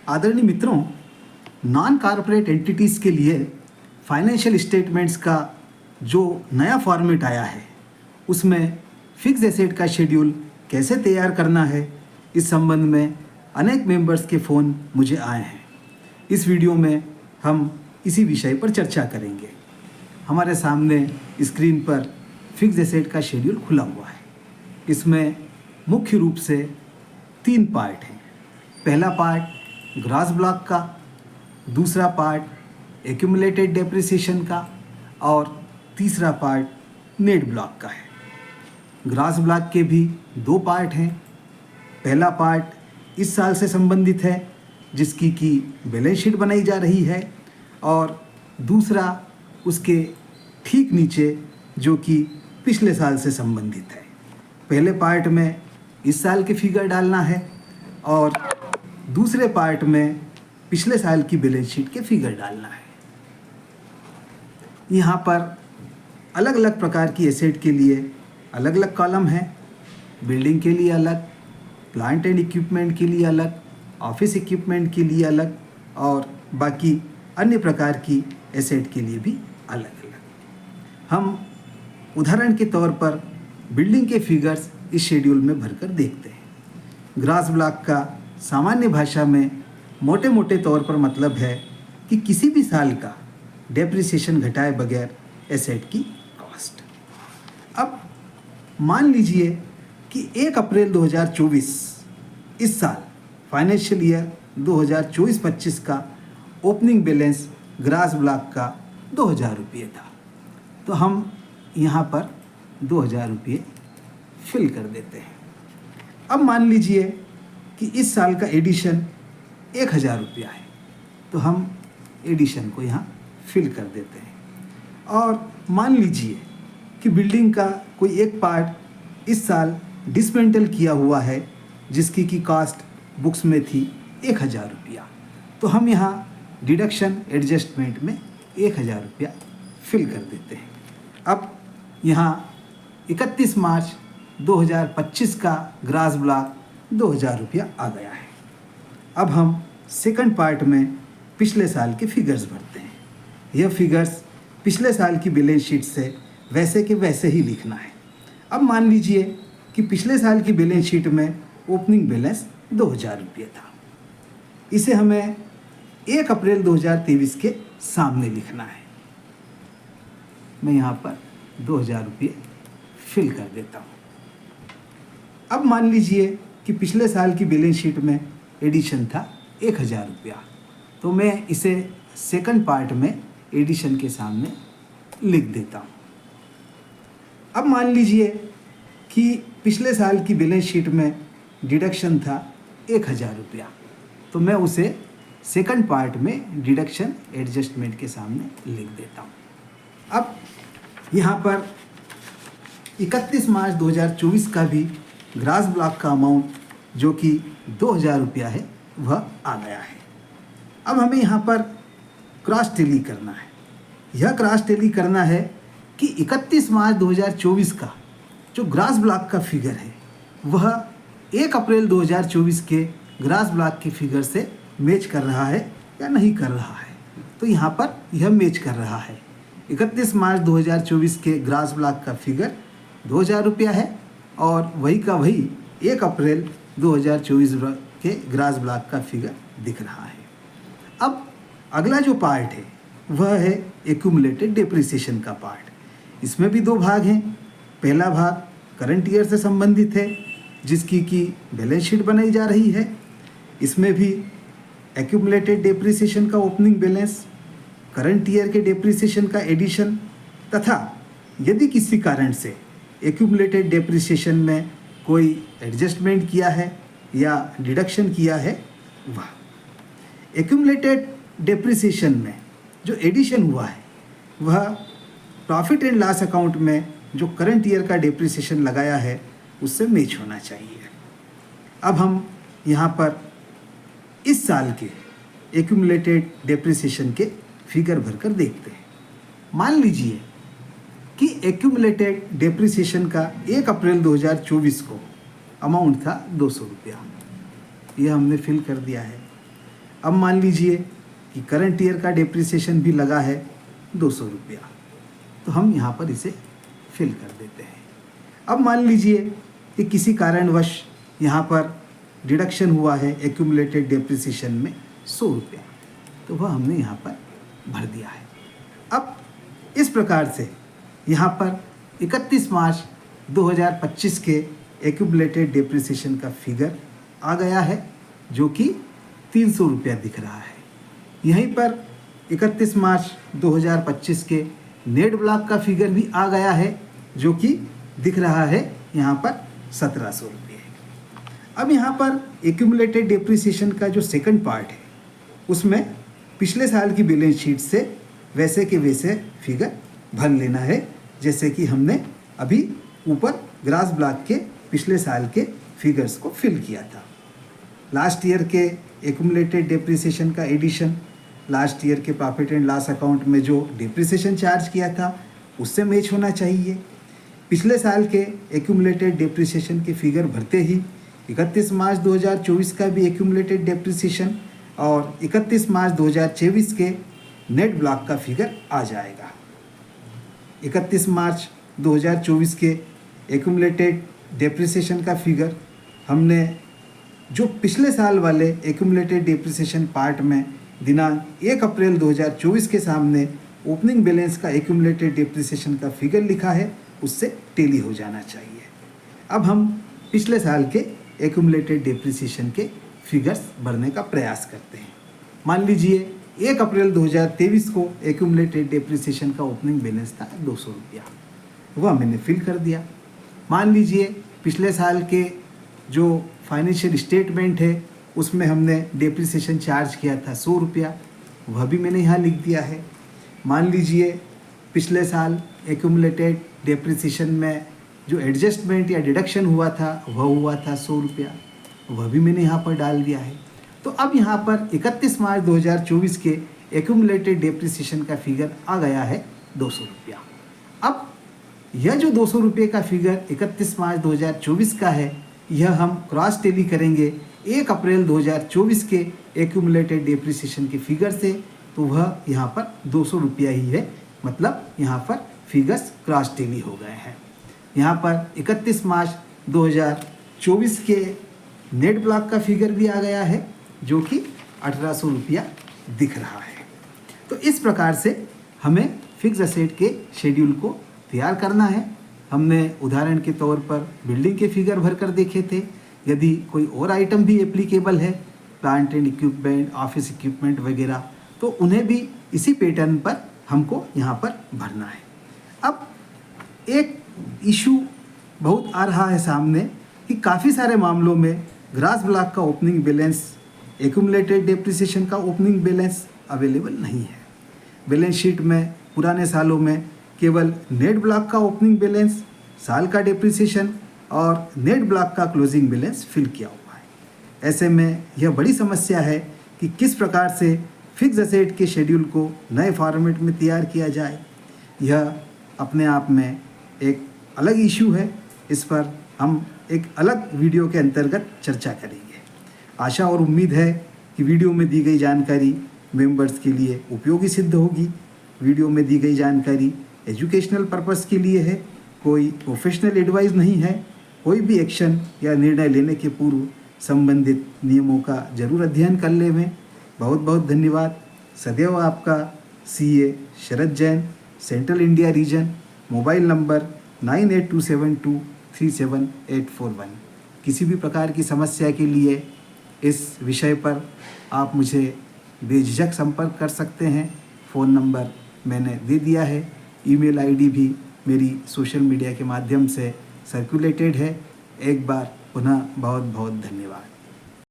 आदरणीय मित्रों, non corporate entities के लिए फाइनेंशियल स्टेटमेंट्स का जो नया फॉर्मेट आया है उसमें फिक्स एसेट का शेड्यूल कैसे तैयार करना है, इस संबंध में अनेक मेंबर्स के फ़ोन मुझे आए हैं। इस वीडियो में हम इसी विषय पर चर्चा करेंगे। हमारे सामने स्क्रीन पर फिक्स एसेट का शेड्यूल खुला हुआ है। इसमें मुख्य रूप से 3 पार्ट हैं। पहला पार्ट ग्रॉस ब्लॉक का, दूसरा पार्ट एक्यूमुलेटेड डेप्रिसिएशन का और तीसरा पार्ट नेट ब्लॉक का है। ग्रॉस ब्लॉक के भी 2 पार्ट हैं। पहला पार्ट इस साल से संबंधित है जिसकी कि बैलेंस शीट बनाई जा रही है, और दूसरा उसके ठीक नीचे जो कि पिछले साल से संबंधित है। पहले पार्ट में इस साल के फिगर डालना है और दूसरे पार्ट में पिछले साल की बैलेंस शीट के फिगर डालना है। यहाँ पर अलग अलग प्रकार की एसेट के लिए अलग अलग कॉलम हैं। बिल्डिंग के लिए अलग, प्लांट एंड इक्विपमेंट के लिए अलग, ऑफिस इक्विपमेंट के लिए अलग और बाकी अन्य प्रकार की एसेट के लिए भी अलग अलग। हम उदाहरण के तौर पर बिल्डिंग के फिगर्स इस शेड्यूल में भरकर देखते हैं। ग्रॉस ब्लॉक का सामान्य भाषा में मोटे मोटे तौर पर मतलब है कि किसी भी साल का डेप्रिसिएशन घटाए बगैर एसेट की कॉस्ट। अब मान लीजिए कि 1 अप्रैल 2024 इस साल फाइनेंशियल ईयर 2024-25 का ओपनिंग बैलेंस ग्रॉस ब्लॉक का 2000 रुपये था। तो हम यहाँ पर 2000 रुपये फिल कर देते हैं। अब मान लीजिए कि इस साल का एडिशन 1000 रुपया है, तो हम एडिशन को यहाँ फिल कर देते हैं। और मान लीजिए कि बिल्डिंग का कोई एक पार्ट इस साल डिसमेंटल किया हुआ है जिसकी की कॉस्ट बुक्स में थी 1000 रुपया, तो हम यहाँ डिडक्शन एडजस्टमेंट में 1000 रुपया फिल कर देते हैं। अब यहाँ 31 मार्च 2025 का ग्रॉस ब्लॉक 2000 रुपया आ गया है। अब हम सेकंड पार्ट में पिछले साल के फिगर्स भरते हैं। यह फिगर्स पिछले साल की बैलेंस शीट से वैसे के वैसे ही लिखना है। अब मान लीजिए कि पिछले साल की बैलेंस शीट में ओपनिंग बैलेंस 2000 रुपये था। इसे हमें 1 अप्रैल 2023 के सामने लिखना है। मैं यहाँ पर 2000 रुपये फिल कर देता हूँ। अब मान लीजिए कि पिछले साल की बैलेंस शीट में एडिशन था 1000 रुपया, तो मैं इसे सेकंड पार्ट में एडिशन के सामने लिख देता हूँ। अब मान लीजिए कि पिछले साल की बैलेंस शीट में डिडक्शन था 1000 रुपया, तो मैं उसे सेकंड पार्ट में डिडक्शन एडजस्टमेंट के सामने लिख देता हूँ। अब यहाँ पर 31 मार्च 2024 का भी ग्रॉस ब्लॉक का अमाउंट जो कि 2000 रुपया है वह आ गया है। अब हमें यहाँ पर क्रॉस टैली करना है। यह क्रॉस टैली करना है कि 31 मार्च 2024 का जो ग्रॉस ब्लॉक का फिगर है वह 1 अप्रैल 2024 के ग्रॉस ब्लॉक के फिगर से मैच कर रहा है या नहीं कर रहा है। तो यहाँ पर यह मैच कर रहा है। 31 मार्च 2024 के ग्रॉस ब्लॉक का फिगर 2000 रुपया है और वही का वही 1 अप्रैल 2024 के ग्रॉस ब्लॉक का फिगर दिख रहा है। अब अगला जो पार्ट है वह है एक्यूमुलेटेड डेप्रिसिएशन का पार्ट। इसमें भी 2 भाग हैं। पहला भाग करंट ईयर से संबंधित है जिसकी की बैलेंस शीट बनाई जा रही है। इसमें भी एक्यूमुलेटेड डेप्रिसिएशन का ओपनिंग बैलेंस, करंट ईयर के डेप्रिसिएशन का एडिशन तथा यदि किसी कारण से एक्यूमुलेटेड डेप्रिसिएशन में कोई एडजस्टमेंट किया है या डिडक्शन किया है वह। एक्यूमुलेटेड डेप्रिसिएशन में जो एडिशन हुआ है वह प्रॉफिट एंड लॉस अकाउंट में जो करंट ईयर का डेप्रिसिएशन लगाया है उससे मैच होना चाहिए। अब हम यहाँ पर इस साल के एक्यूमुलेटेड डेप्रिसिएशन के फिगर भरकर देखते हैं। मान लीजिए कि एक्यूमुलेटेड डेप्रिसिएशन का 1 अप्रैल 2024 को अमाउंट था 200 रुपया। यह हमने फिल कर दिया है। अब मान लीजिए कि करंट ईयर का डेप्रिसिएशन भी लगा है 200 रुपया, तो हम यहाँ पर इसे फिल कर देते हैं। अब मान लीजिए कि किसी कारणवश यहाँ पर डिडक्शन हुआ है एक्यूमुलेटेड डेप्रिसिएशन में 100 रुपया, तो वह हमने यहाँ पर भर दिया है। अब इस प्रकार से यहाँ पर 31 मार्च 2025 के एक्यूमुलेटेड डेप्रिसिएशन का फिगर आ गया है, जो कि 300 रुपया दिख रहा है। यहीं पर 31 मार्च 2025 के नेट ब्लॉक का फिगर भी आ गया है, जो कि दिख रहा है यहाँ पर 1700 रुपये। अब यहाँ पर एक्यूमुलेटेड डेप्रिसिएशन का जो सेकंड पार्ट है, उसमें पिछले साल की बैलेंस शीट से वैसे के वैसे फिगर भर लेना है, जैसे कि हमने अभी ऊपर ग्रास ब्लॉक के पिछले साल के फिगर्स को फिल किया था। लास्ट ईयर के एक्यूमुलेटेड डेप्रिसिएशन का एडिशन लास्ट ईयर के प्रॉफिट एंड लॉस अकाउंट में जो डेप्रिसिएशन चार्ज किया था उससे मैच होना चाहिए। पिछले साल के एक्यूमुलेटेड डेप्रिसिएशन के फिगर भरते ही 31 मार्च 2024 का भी एक्यूमुलेटेड डेप्रिसिएशन और 31 मार्च 2024 के नेट ब्लॉक का फिगर आ जाएगा। 31 मार्च 2024 के एक्यूमुलेटेड डेप्रिसिएशन का फिगर हमने जो पिछले साल वाले एक्यूमुलेटेड डेप्रिसिएशन पार्ट में दिनांक 1 अप्रैल 2024 के सामने ओपनिंग बैलेंस का एक्यूमुलेटेड डेप्रिसिएशन का फिगर लिखा है, उससे टेली हो जाना चाहिए। अब हम पिछले साल के एक्यूमुलेटेड डेप्रिसिएशन के फिगर्स भरने का प्रयास करते हैं। मान लीजिए 1 अप्रैल 2023 को एक्यूमुलेटेड डेप्रिसिएशन का ओपनिंग बैलेंस था 200 रुपया, वह मैंने फिल कर दिया। मान लीजिए पिछले साल के जो फाइनेंशियल स्टेटमेंट है उसमें हमने डेप्रिसिएशन चार्ज किया था 100 रुपया, वह भी मैंने यहाँ लिख दिया है। मान लीजिए पिछले साल एक्यूमुलेटेड डेप्रिसिएशन में जो एडजस्टमेंट या डिडक्शन हुआ था वह हुआ था 100 रुपया, वह भी मैंने यहाँ पर डाल दिया है। तो अब यहाँ पर 31 मार्च 2024 के एक्यूमुलेटेड डेप्रिसिएशन का फिगर आ गया है 200 रुपया। अब यह जो 200 रुपये का फिगर 31 मार्च 2024 का है, यह हम क्रॉस टेली करेंगे 1 अप्रैल 2024 के एक्यूमुलेटेड डेप्रिसिएशन के फिगर से, तो वह यहाँ पर 200 रुपया ही है, मतलब यहाँ पर फिगर्स क्रॉस टेली हो गए हैं। यहाँ पर 31 मार्च 2024 के नेट ब्लॉक का फिगर भी आ गया है, जो कि 1800 रुपया दिख रहा है। तो इस प्रकार से हमें फिक्स असेट के शेड्यूल को तैयार करना है। हमने उदाहरण के तौर पर बिल्डिंग के फिगर भर कर देखे थे। यदि कोई और आइटम भी एप्लीकेबल है, plant and equipment, office equipment वगैरह, तो उन्हें भी इसी पैटर्न पर हमको यहाँ पर भरना है। अब एक इशू बहुत आ रहा है सामने कि काफ़ी सारे मामलों में ग्रास ब्लॉक का ओपनिंग बैलेंस, एक्यूमुलेटेड डेप्रिसिएशन का ओपनिंग बैलेंस अवेलेबल नहीं है। बैलेंस शीट में पुराने सालों में केवल नेट ब्लॉक का ओपनिंग बैलेंस, साल का डेप्रिसिएशन और नेट ब्लॉक का क्लोजिंग बैलेंस फिल किया हुआ है। ऐसे में यह बड़ी समस्या है कि किस प्रकार से फिक्स असेट के शेड्यूल को नए फॉर्मेट में तैयार किया जाए। यह अपने आप में एक अलग इशू है, इस पर हम एक अलग वीडियो के अंतर्गत चर्चा करेंगे। आशा और उम्मीद है कि वीडियो में दी गई जानकारी मेंबर्स के लिए उपयोगी सिद्ध होगी। वीडियो में दी गई जानकारी एजुकेशनल पर्पस के लिए है, कोई प्रोफेशनल एडवाइस नहीं है। कोई भी एक्शन या निर्णय लेने के पूर्व संबंधित नियमों का जरूर अध्ययन कर लें। बहुत बहुत धन्यवाद। सदैव आपका CA Sharad Jain, central India region. Mobile number 9827237841। किसी भी प्रकार की समस्या के लिए इस विषय पर आप मुझे बेझिझक संपर्क कर सकते हैं। फ़ोन नंबर मैंने दे दिया है। ईमेल ID भी मेरी सोशल मीडिया के माध्यम से सर्कुलेटेड है। एक बार पुनः बहुत बहुत धन्यवाद।